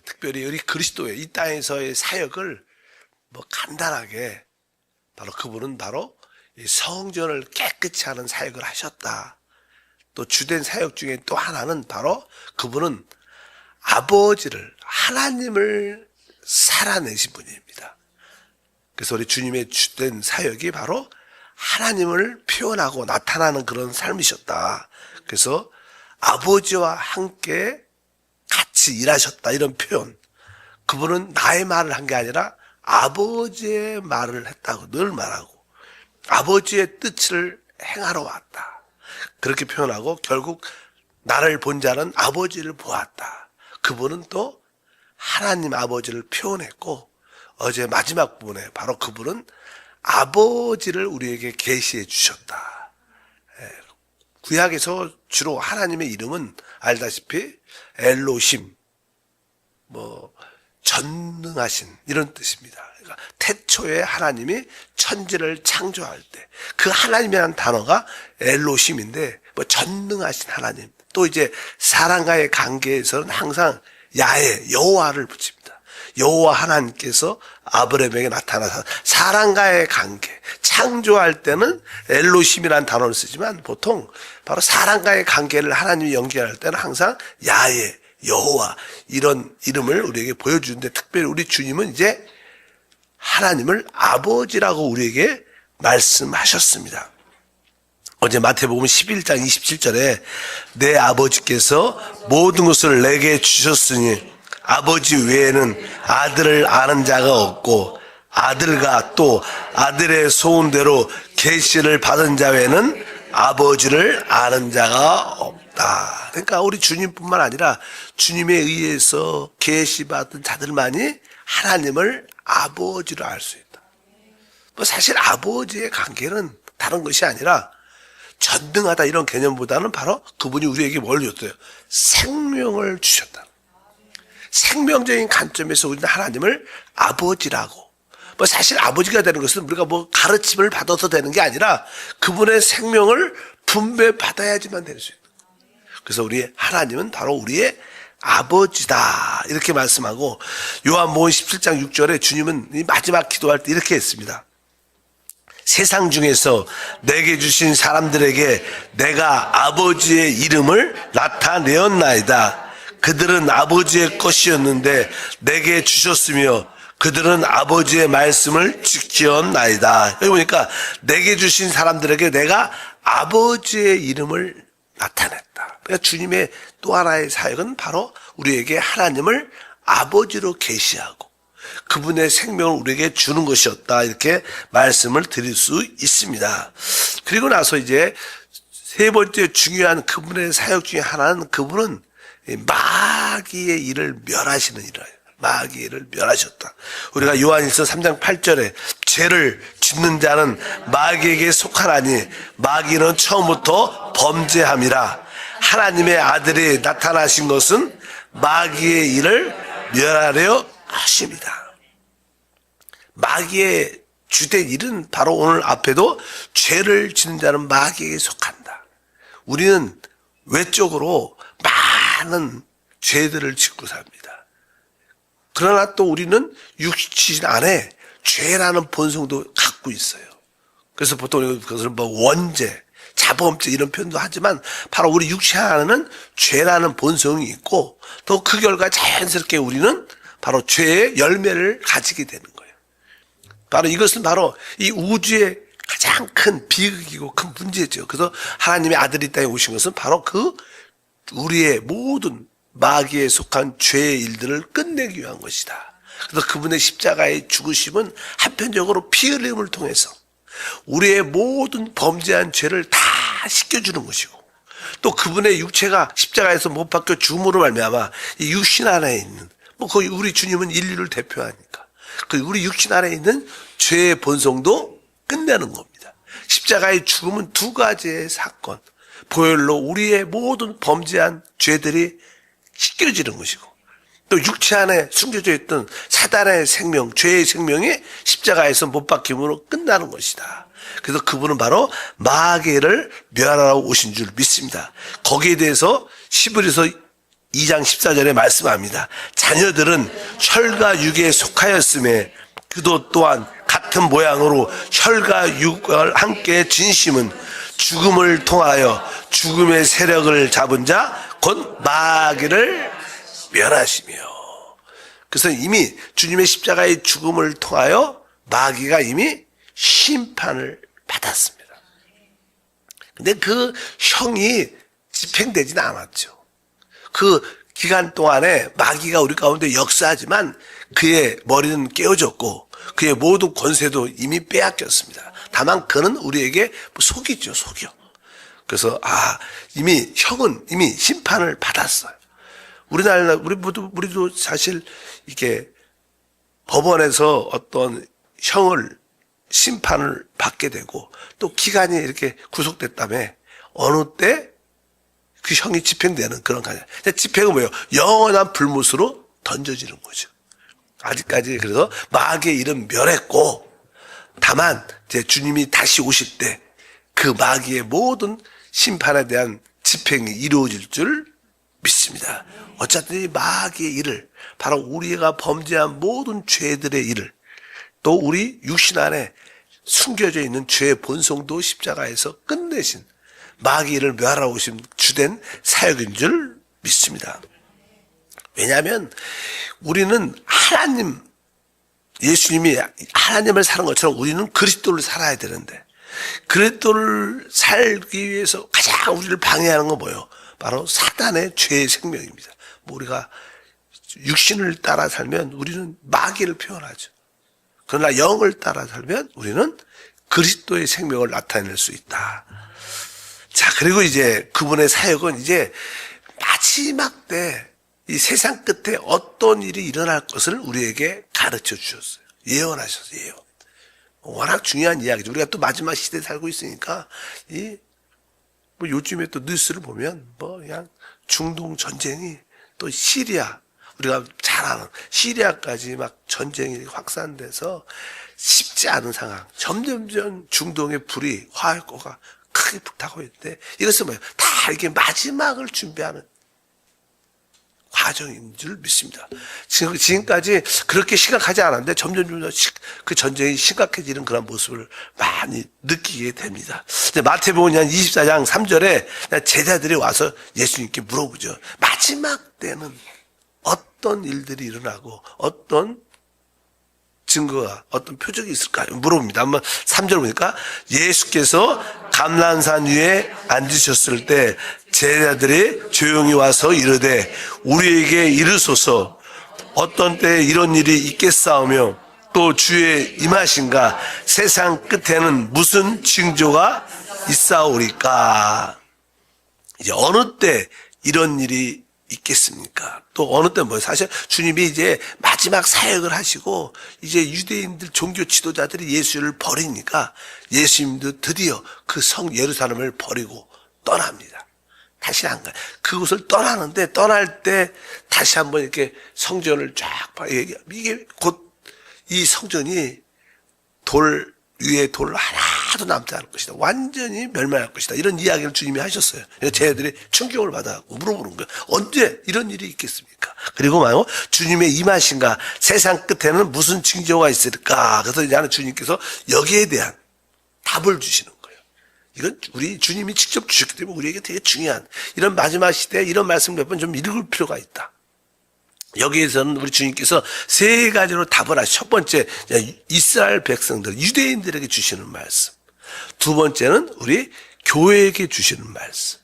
특별히 우리 그리스도의 이 땅에서의 사역을 간단하게 바로 그분은 바로 이 성전을 깨끗이 하는 사역을 하셨다. 또 주된 사역 중에 또 하나는 바로 그분은 아버지를, 하나님을 살아내신 분입니다. 그래서 우리 주님의 주된 사역이 바로 하나님을 표현하고 나타나는 그런 삶이셨다. 그래서 아버지와 함께 같이 일하셨다, 이런 표현. 그분은 나의 말을 한 게 아니라 아버지의 말을 했다고 늘 말하고 아버지의 뜻을 행하러 왔다, 그렇게 표현하고 결국 나를 본 자는 아버지를 보았다. 그분은 또 하나님 아버지를 표현했고 어제 마지막 부분에 바로 그분은 아버지를 우리에게 계시해 주셨다. 구약에서 주로 하나님의 이름은 알다시피 엘로심, 전능하신, 이런 뜻입니다. 그러니까 태초에 하나님이 천지를 창조할 때 그 하나님이라는 단어가 엘로심인데 전능하신 하나님. 또 이제 사람과의 관계에서는 항상 야훼, 여호와를 붙입니다. 여호와 하나님께서 아브라함에게 나타나서 사람과의 관계, 창조할 때는 엘로심이라는 단어를 쓰지만 보통 바로 사람과의 관계를 하나님이 연결할 때는 항상 야훼, 여호와, 이런 이름을 우리에게 보여주는데, 특별히 우리 주님은 이제 하나님을 아버지라고 우리에게 말씀하셨습니다. 어제 마태복음 11장 27절에 내 아버지께서 모든 것을 내게 주셨으니 아버지 외에는 아들을 아는 자가 없고 아들과 또 아들의 소원대로 계시를 받은 자 외에는 아버지를 아는 자가 없다. 그러니까 우리 주님뿐만 아니라 주님에 의해서 계시받은 자들만이 하나님을 아버지로 알 수 있다. 사실 아버지의 관계는 다른 것이 아니라 전능하다, 이런 개념보다는 바로 그분이 우리에게 뭘 줬어요? 생명을 주셨다. 생명적인 관점에서 우리는 하나님을 아버지라고. 사실 아버지가 되는 것은 우리가 가르침을 받아서 되는 게 아니라 그분의 생명을 분배받아야지만 될 수 있다. 그래서 우리 하나님은 바로 우리의 아버지다, 이렇게 말씀하고, 요한복음 17장 6절에 주님은 이 마지막 기도할 때 이렇게 했습니다. 세상 중에서 내게 주신 사람들에게 내가 아버지의 이름을 나타내었나이다. 그들은 아버지의 것이었는데 내게 주셨으며 그들은 아버지의 말씀을 지켰나이다. 여기 보니까 내게 주신 사람들에게 내가 아버지의 이름을 나타냈다. 그러니까 주님의 또 하나의 사역은 바로 우리에게 하나님을 아버지로 계시하고 그분의 생명을 우리에게 주는 것이었다, 이렇게 말씀을 드릴 수 있습니다. 그리고 나서 이제 세 번째 중요한 그분의 사역 중에 하나는 그분은 마귀의 일을 멸하시는 일이에요. 마귀의 일을 멸하셨다. 우리가 요한일서 3장 8절에 죄를 짓는 자는 마귀에게 속하나니 마귀는 처음부터 범죄함이라. 하나님의 아들이 나타나신 것은 마귀의 일을 멸하려 하십니다. 마귀의 주된 일은 바로 오늘 앞에도 죄를 짓는 자는 마귀에게 속한다. 우리는 외적으로 많은 죄들을 짓고 삽니다. 그러나 또 우리는 육신 안에 죄라는 본성도 갖고 있어요. 그래서 보통 그것을 원죄, 자범죄 이런 표현도 하지만 바로 우리 육신 안에는 죄라는 본성이 있고 또 그 결과 자연스럽게 우리는 바로 죄의 열매를 가지게 되는 거예요. 바로 이것은 바로 이 우주의 가장 큰 비극이고 큰 문제죠. 그래서 하나님의 아들이 이 땅에 오신 것은 바로 우리의 모든 마귀에 속한 죄의 일들을 끝내기 위한 것이다. 그래서 그분의 십자가의 죽으심은 한편적으로 피 흘림을 통해서 우리의 모든 범죄한 죄를 다 씻겨주는 것이고, 또 그분의 육체가 십자가에서 못 박혀 죽음으로 말미암아 이 육신 안에 있는, 거의 우리 주님은 인류를 대표하니까 그 우리 육신 안에 있는 죄의 본성도 끝내는 겁니다. 십자가의 죽음은 두 가지의 사건, 보혈로 우리의 모든 범죄한 죄들이 씻겨지는 것이고, 또 육체 안에 숨겨져 있던 사단의 생명, 죄의 생명이 십자가에서 못 박힘으로 끝나는 것이다. 그래서 그분은 바로 마귀를 멸하러 오신 줄 믿습니다. 거기에 대해서 히브리서 2장 14절에 말씀합니다. 자녀들은 혈과 육에 속하였음에 그도 또한 같은 모양으로 혈과 육을 함께 진심은 죽음을 통하여 죽음의 세력을 잡은 자 곧 마귀를 멸하시며. 그래서 이미 주님의 십자가의 죽음을 통하여 마귀가 이미 심판을 받았습니다. 근데 그 형이 집행되지는 않았죠. 그 기간 동안에 마귀가 우리 가운데 역사하지만 그의 머리는 깨어졌고 그의 모든 권세도 이미 빼앗겼습니다. 다만 그는 우리에게 속이죠, 속여. 그래서 형은 이미 심판을 받았어요. 우리도 사실 이게 법원에서 어떤 형을 심판을 받게 되고 또 기간이 이렇게 구속됐다며 어느 때 그 형이 집행되는 그런 가냐. 집행은 뭐예요? 영원한 불못으로 던져지는 거죠. 아직까지 그래서 마귀의 일은 멸했고 다만 이제 주님이 다시 오실 때 그 마귀의 모든 심판에 대한 집행이 이루어질 줄 믿습니다. 어쨌든 이 마귀의 일을 바로 우리가 범죄한 모든 죄들의 일을 또 우리 육신 안에 숨겨져 있는 죄의 본성도 십자가에서 끝내신 마귀를 멸하러 오신 주된 사역인 줄 믿습니다. 왜냐하면 우리는 예수님이 하나님을 사는 것처럼 우리는 그리스도를 살아야 되는데 그리스도를 살기 위해서 가장 우리를 방해하는 건 뭐예요? 바로 사단의 죄의 생명입니다. 우리가 육신을 따라 살면 우리는 마귀를 표현하죠. 그러나 영을 따라 살면 우리는 그리스도의 생명을 나타낼 수 있다. 자, 그리고 이제 그분의 사역은 이제 마지막 때 이 세상 끝에 어떤 일이 일어날 것을 우리에게 가르쳐 주셨어요. 예언하셨어요. 예언. 워낙 중요한 이야기죠. 우리가 또 마지막 시대에 살고 있으니까 요즘에 또 뉴스를 보면 그냥 중동 전쟁이 또 시리아, 우리가 잘 아는 시리아까지 막 전쟁이 확산돼서 쉽지 않은 상황. 점점점 중동의 불이 화약고가 크게 불타고 있는데 이것은 뭐예요? 다 이게 마지막을 준비하는 과정인 줄 믿습니다. 지금까지 그렇게 심각하지 않았는데 점점 그 전쟁이 심각해지는 그런 모습을 많이 느끼게 됩니다. 마태복음 24장 3절에 제자들이 와서 예수님께 물어보죠. 마지막 때는 어떤 일들이 일어나고 어떤 증거가 어떤 표적이 있을까요? 물어봅니다. 한번 3절 보니까 예수께서 감람산 위에 앉으셨을 때 제자들이 조용히 와서 이르되 우리에게 이르소서 어떤 때에 이런 일이 있겠사오며 또 주의 임하신가 세상 끝에는 무슨 징조가 있사오리까. 이제 어느 때 이런 일이 있겠습니까? 또 어느 때 사실 주님이 이제 마지막 사역을 하시고 이제 유대인들 종교 지도자들이 예수를 버리니까 예수님도 드디어 그 성 예루살렘을 버리고 떠납니다. 다시 안 가요. 그곳을 떠나는데 떠날 때 다시 한번 이렇게 성전을 쫙 봐. 이게 곧 이 성전이 돌 위에 돌 하나도 남지 않을 것이다. 완전히 멸망할 것이다. 이런 이야기를 주님이 하셨어요. 쟤네들이 충격을 받아갖고 물어보는 거예요. 언제 이런 일이 있겠습니까? 그리고 말고 주님의 임하신가 세상 끝에는 무슨 징조가 있을까? 그래서 이제 주님께서 여기에 대한 답을 주시는 거예요. 이건 우리 주님이 직접 주셨기 때문에 우리에게 되게 중요한 이런 마지막 시대에 이런 말씀 몇 번 좀 읽을 필요가 있다. 여기에서는 우리 주님께서 세 가지로 답을 하시죠. 첫 번째, 이스라엘 백성들, 유대인들에게 주시는 말씀. 두 번째는 우리 교회에게 주시는 말씀.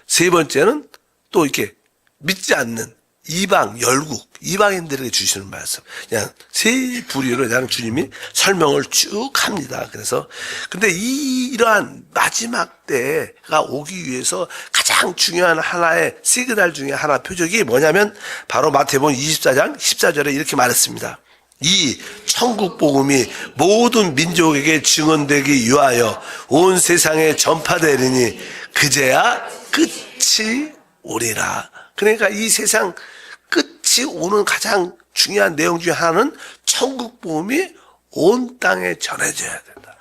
세 번째는 또 이렇게 믿지 않는 이방, 열국, 이방인들에게 주시는 말씀. 그냥 세 부류로 그냥 주님이 설명을 쭉 합니다. 그래서, 근데 이러한 마지막 때가 오기 위해서 가장 중요한 하나의 시그널 중에 하나 표적이 뭐냐면 바로 마태복음 24장 14절에 이렇게 말했습니다. 이 천국 복음이 모든 민족에게 증언되기 위하여 온 세상에 전파되리니 그제야 끝이 오리라. 그러니까 이 세상 끝이 오는 가장 중요한 내용 중에 하나는 천국 복음이 온 땅에 전해져야 된다.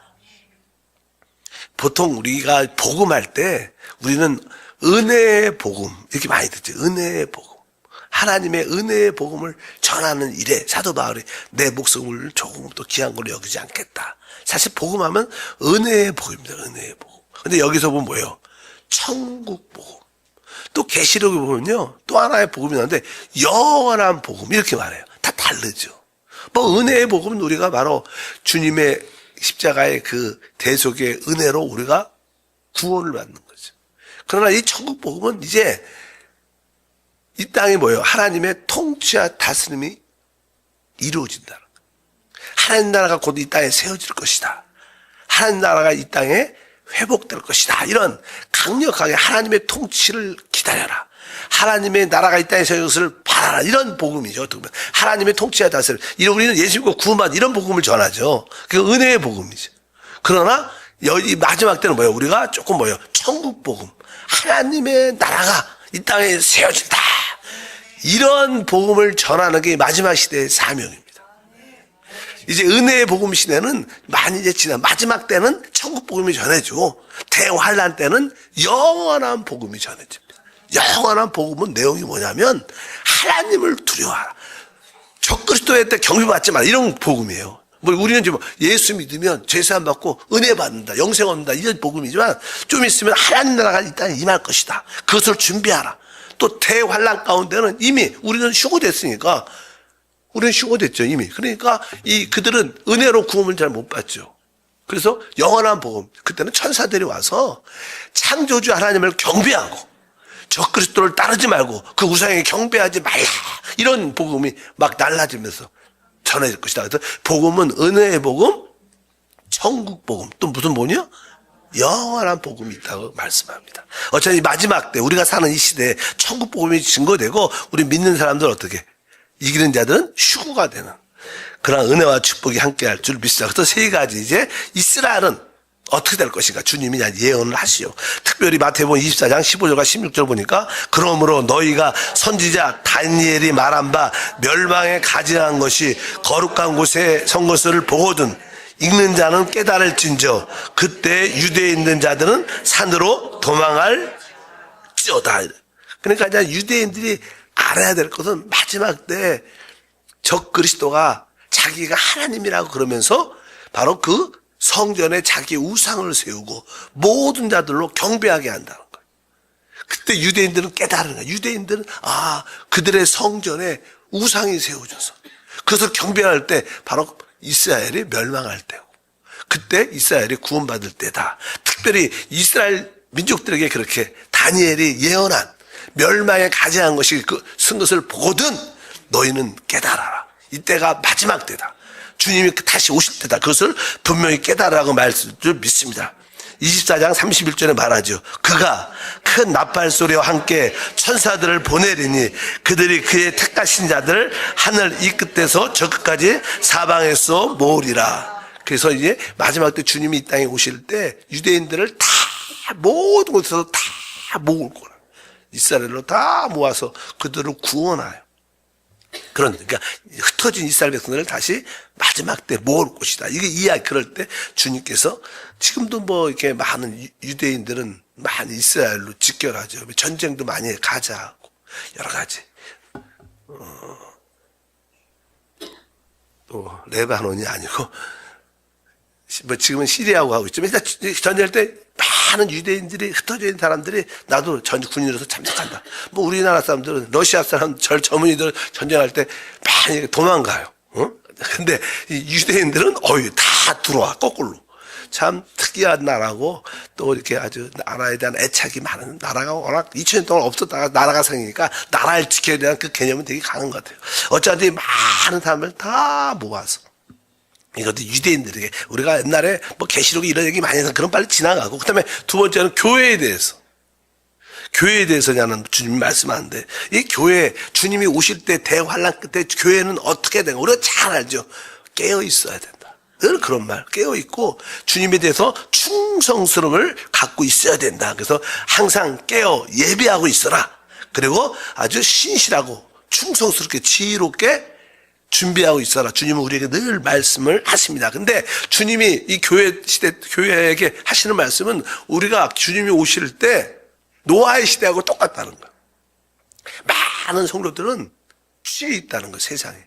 보통 우리가 복음할 때 우리는 은혜의 복음 이렇게 많이 듣죠. 은혜의 복음. 하나님의 은혜의 복음을 전하는 일에 사도 바울이 내 목숨을 조금도 귀한 걸로 여기지 않겠다. 사실 복음하면 은혜의 복음입니다. 은혜의 복음. 근데 여기서 보면 뭐예요? 천국 복음. 또 계시록에 보면요, 또 하나의 복음이 나오는데 영원한 복음 이렇게 말해요. 다 다르죠. 뭐 은혜의 복음은 우리가 바로 주님의 십자가의 그 대속의 은혜로 우리가 구원을 받는 거죠. 그러나 이 천국 복음은 이제 이 땅이 뭐예요? 하나님의 통치와 다스림이 이루어진다는 거예요. 하나님 나라가 곧 이 땅에 세워질 것이다. 하나님 나라가 이 땅에 회복될 것이다. 이런 강력하게 하나님의 통치를 기다려라. 하나님의 나라가 이 땅에 세워질 것을 바라라. 이런 복음이죠. 어떻게 보면 하나님의 통치와 다스림. 우리는 예수 믿고 구원받은 이런 복음을 전하죠. 그게 은혜의 복음이죠. 그러나 이 마지막 때는 뭐예요? 우리가 조금 뭐예요? 천국 복음. 하나님의 나라가 이 땅에 세워진다. 이런 복음을 전하는 게 마지막 시대의 사명입니다. 이제 은혜의 복음 시대는 많이 이제 지나 마지막 때는 천국 복음이 전해지고 대환란 때는 영원한 복음이 전해집니다. 영원한 복음은 내용이 뭐냐면 하나님을 두려워하라. 적그리스도의 때 경배받지 마라. 이런 복음이에요. 뭐 우리는 지금 예수 믿으면 죄사함 받고 은혜 받는다, 영생 얻는다 이런 복음이지만 좀 있으면 하나님 나라가 이 땅에 임할 것이다. 그것을 준비하라. 또 대환란 가운데는 이미 우리는 휴거됐으니까 우리는 휴거됐죠 이미. 그러니까 그들은 은혜로 구원을 잘 못 받죠. 그래서 영원한 복음, 그때는 천사들이 와서 창조주 하나님을 경배하고 적그리스도를 따르지 말고 그 우상에 경배하지 말라. 이런 복음이 막 날라지면서 전해질 것이다. 그래서 복음은 은혜의 복음, 천국 복음, 또 무슨 복음이요? 영원한 복음이 있다고 말씀합니다. 어차피 마지막 때 우리가 사는 이 시대에 천국 복음이 증거되고 우리 믿는 사람들 어떻게? 이기는 자들은 휴거가 되는 그런 은혜와 축복이 함께할 줄 믿습니다. 그래서 세 가지 이제 이스라엘은 어떻게 될 것인가 주님이 예언을 하시오. 특별히 마태복음 24장 15절과 16절 보니까 그러므로 너희가 선지자 다니엘이 말한 바 멸망에 가증한 것이 거룩한 곳에 선 것을 보거든 읽는 자는 깨달을진저 그때 유대에 있는 자들은 산으로 도망할지어다. 그러니까 이제 유대인들이 알아야 될 것은 마지막 때 적그리스도가 자기가 하나님이라고 그러면서 바로 그 성전에 자기 우상을 세우고 모든 자들로 경배하게 한다는 거예요. 그때 유대인들은 깨달은 거예요. 유대인들은 그들의 성전에 우상이 세워져서 그것을 경배할 때 바로 이스라엘이 멸망할 때고 그때 이스라엘이 구원받을 때다. 특별히 이스라엘 민족들에게 그렇게 다니엘이 예언한 멸망에 가증한 것이 쓴 것을 보거든 너희는 깨달아라. 이때가 마지막 때다. 주님이 다시 오실 때다. 그것을 분명히 깨달으라고 말씀을 믿습니다. 24장 31절에 말하죠. 그가 큰 나팔 소리와 함께 천사들을 보내리니 그들이 그의 택하신 자들을 하늘 이 끝에서 저 끝까지 사방에서 모으리라. 그래서 이제 마지막 때 주님이 이 땅에 오실 때 유대인들을 다 모든 곳에서 다 모을 거라. 이스라엘로 다 모아서 그들을 구원하여. 그러니까 흩어진 이스라엘 백성들을 다시 마지막 때 모을 곳이다. 이게 그럴 때 주님께서 지금도 뭐 이렇게 많은 유대인들은 많이 이스라엘로 직결하죠. 전쟁도 많이 가자하고 여러 가지. 또 레바논이 아니고 뭐 지금은 시리아하고 하고 있지만 전쟁할 때 많은 유대인들이 흩어져 있는 사람들이 나도 군인으로서 참석한다. 뭐 우리나라 사람들은 러시아 사람 전문의들 전쟁할 때 많이 도망가요. 근데 이 유대인들은 다 들어와 거꾸로. 참 특이한 나라고 또 이렇게 아주 나라에 대한 애착이 많은 나라가 워낙 2000년 동안 없었다가 나라가 생기니까 나라를 지켜야 되는 그 개념은 되게 강한 것 같아요. 어차피 많은 사람을 다 모아서 이것도 유대인들에게 우리가 옛날에 뭐 계시록이 이런 얘기 많이 해서 그런 빨리 지나가고 그다음에 두 번째는 교회에 대해서냐는 주님이 말씀하는데 이 교회 주님이 오실 때 대환란 끝에 교회는 어떻게 되는가 우리가 잘 알죠. 깨어 있어야 된다. 늘 그런 말 깨어 있고 주님에 대해서 충성스러움을 갖고 있어야 된다. 그래서 항상 깨어 예배하고 있어라. 그리고 아주 신실하고 충성스럽게 지혜롭게 준비하고 있어라. 주님은 우리에게 늘 말씀을 하십니다. 근데 주님이 이 교회 시대, 교회에게 하시는 말씀은 우리가 주님이 오실 때 노아의 시대하고 똑같다는 거예요. 많은 성도들은 취해 있다는 거, 세상에.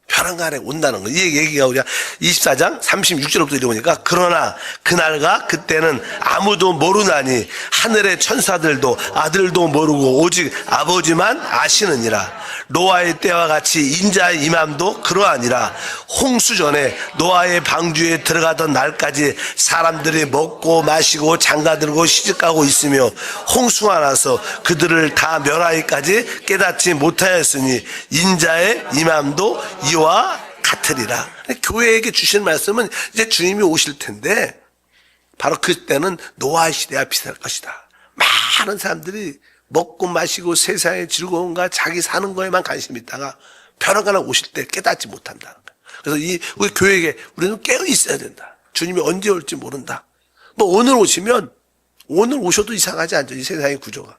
벼랑간에 온다는 거. 이 얘기가 우리가 24장 36절부터 읽어보니까, 그러나 그날과 그때는 아무도 모르나니 하늘의 천사들도 아들도 모르고 오직 아버지만 아시느니라. 노아의 때와 같이 인자의 임함도 그러하니라. 홍수 전에 노아의 방주에 들어가던 날까지 사람들이 먹고 마시고 장가들고 시집가고 있으며 홍수가 나서 그들을 다 멸하기까지 깨닫지 못하였으니 인자의 임함도 이와 같으리라. 교회에게 주신 말씀은 이제 주님이 오실 텐데 바로 그때는 노아 시대와 비슷할 것이다. 많은 사람들이 먹고 마시고 세상의 즐거움과 자기 사는 거에만 관심이 있다가 벼랑간에 오실 때 깨닫지 못한다는 거예요. 그래서 우리 교회에게 우리는 깨어 있어야 된다. 주님이 언제 올지 모른다. 뭐 오늘 오시면 오늘 오셔도 이상하지 않죠. 이 세상의 구조가.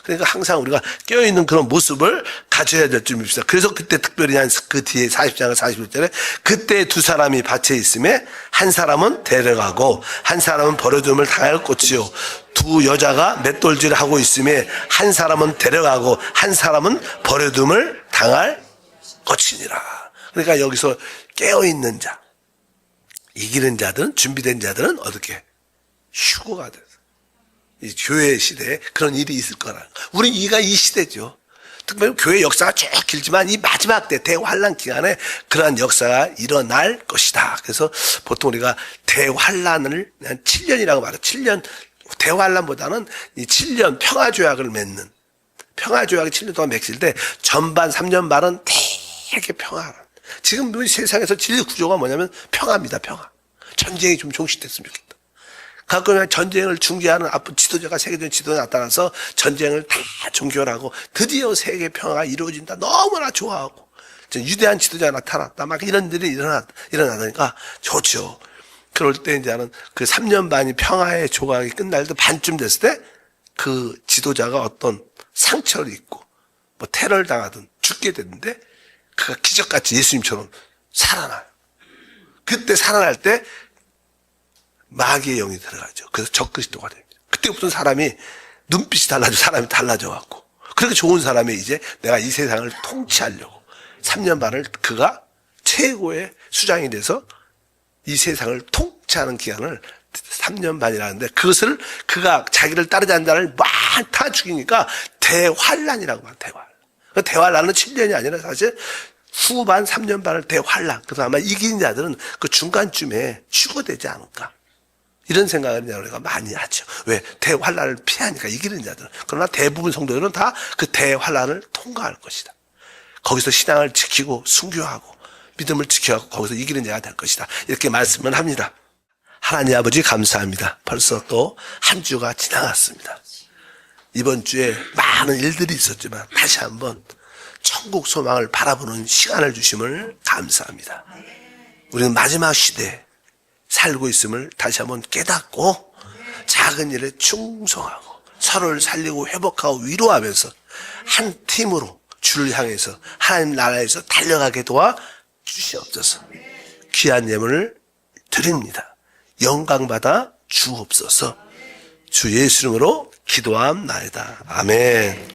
그러니까 항상 우리가 깨어있는 그런 모습을 가져야 될 줄 믿습니다. 그래서 그때 특별히 그 뒤에 40장 41절에 그때 두 사람이 밭에 있음에 한 사람은 데려가고 한 사람은 버려둠을 당할 것이요 두 여자가 맷돌질을 하고 있음에 한 사람은 데려가고 한 사람은 버려둠을 당할 것이니라. 그러니까 여기서 깨어있는 자, 이기는 자들은, 준비된 자들은 어떻게? 휴거가 돼서. 이 교회 시대에 그런 일이 있을 거라는 거. 우리 이가 이 시대죠. 특별히 교회 역사가 쭉 길지만 이 마지막 때 대환란 기간에 그러한 역사가 일어날 것이다. 그래서 보통 우리가 대환란을 7년이라고 말해요. 7년, 대환란보다는 이 7년 평화조약을 맺는, 평화조약이 7년 동안 맺힐 때 전반 3년 말은 되게 평화라. 지금 우리 세상에서 진리 구조가 뭐냐면 평화입니다. 평화. 전쟁이 좀 종식됐으면 좋겠다. 가끔 전쟁을 중재하는 앞으로 지도자가, 세계적인 지도자 나타나서 전쟁을 다 종결하고 드디어 세계 평화가 이루어진다. 너무나 좋아하고. 유대한 지도자가 나타났다. 막 이런 일이 일어나니까 좋죠. 그럴 때 이제는 그 3년 반이 평화의 조각이 끝날 때 반쯤 됐을 때 그 지도자가 어떤 상처를 입고 뭐 테러를 당하든 죽게 됐는데 그가 기적같이 예수님처럼 살아나요. 그때 살아날 때 마귀의 영이 들어가죠. 그래서 적그리스도가 됩니다. 그때부터 사람이 눈빛이 달라져, 사람이 달라져 갖고. 그렇게 좋은 사람이 이제 내가 이 세상을 통치하려고 3년 반을 그가 최고의 수장이 돼서 이 세상을 통치하는 기간을 3년 반이라는데 그것을 그가 자기를 따르지 않는 자를 막 다 죽이니까 대환란이라고 말해요. 대환란. 그 대환란은 7년이 아니라 사실 후반 3년 반을 대환란. 그래서 아마 이긴 자들은 그 중간쯤에 휴거되지 않을까. 이런 생각을 우리가 많이 하죠. 왜? 대환란을 피하니까 이기는 자들은. 그러나 대부분 성도들은 다 그 대환란을 통과할 것이다. 거기서 신앙을 지키고 순교하고 믿음을 지켜하고 거기서 이기는 자가 될 것이다. 이렇게 말씀을 합니다. 하나님 아버지 감사합니다. 벌써 또 한 주가 지나갔습니다. 이번 주에 많은 일들이 있었지만 다시 한번 천국 소망을 바라보는 시간을 주심을 감사합니다. 우리는 마지막 시대에 살고 있음을 다시 한번 깨닫고 작은 일에 충성하고 서로를 살리고 회복하고 위로하면서 한 팀으로 주를 향해서 하나님 나라에서 달려가게 도와 주시옵소서. 귀한 예물을 드립니다. 영광받아 주옵소서. 주 예수 이름으로 기도함나이다. 아멘.